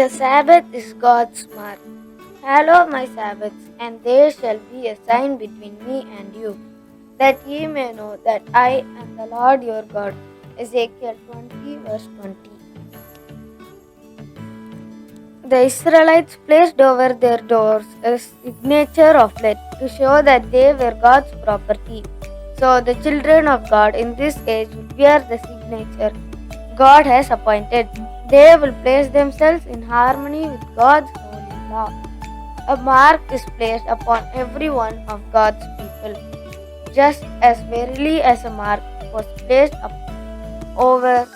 The Sabbath is God's mark. Hallow my Sabbaths, and they shall be a sign between me and you, that ye may know that I am the Lord your God. Ezekiel 20, verse 20. The Israelites placed over their doors a signature of lead to show that they were God's property. So the children of God in this age would wear the signature God has appointed. They will place themselves in harmony with God's holy law. A mark is placed upon every one of God's people, just as verily as a mark was placed over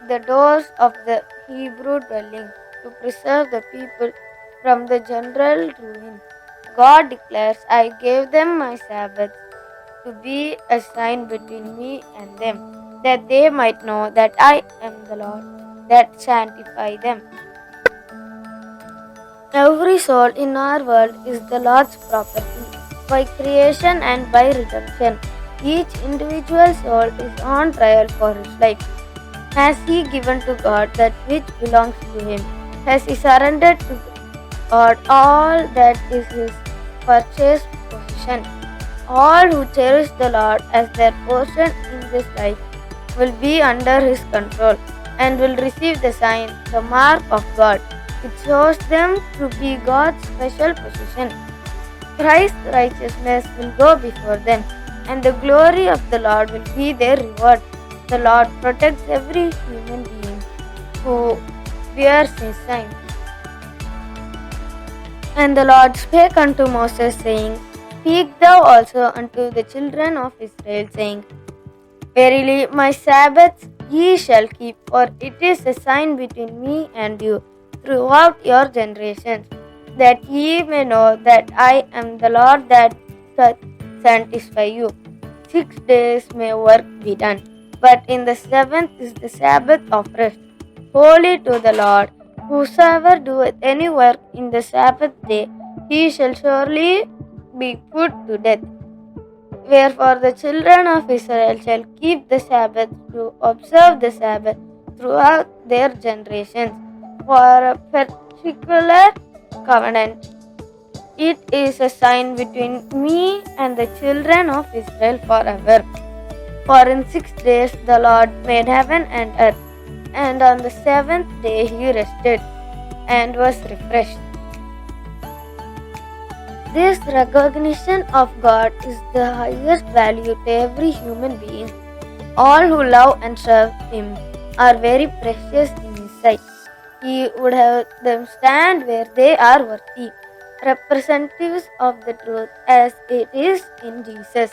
the doors of the Hebrew dwelling to preserve the people from the general ruin. God declares, I gave them my Sabbath to be a sign between me and them, that they might know that I am the Lord, that sanctify them. Every soul in our world is the Lord's property by creation and by redemption. Each individual soul is on trial for his life. Has he given to God that which belongs to him? Has he surrendered to God all that is his purchased possession? All who cherish the Lord as their portion in this life will be under his control and will receive the sign, the mark of God. It shows them to be God's special possession. Christ's righteousness will go before them, and the glory of the Lord will be their reward. The Lord protects every human being who wears his sign. And the Lord spake unto Moses, saying, Speak thou also unto the children of Israel, saying, Verily my Sabbaths ye shall keep, for it is a sign between me and you throughout your generations, that ye may know that I am the Lord that doth sanctify you. 6 days may work be done, but in the seventh is the Sabbath of rest, holy to the Lord. Whosoever doeth any work in the Sabbath day, he shall surely be put to death. Wherefore the children of Israel shall keep the Sabbath to observe the Sabbath throughout their generations for a particular covenant. It is a sign between me and the children of Israel forever. For in 6 days the Lord made heaven and earth, and on the seventh day he rested and was refreshed. This recognition of God is the highest value to every human being. All who love and serve Him are very precious in His sight. He would have them stand where they are worthy, representatives of the truth as it is in Jesus.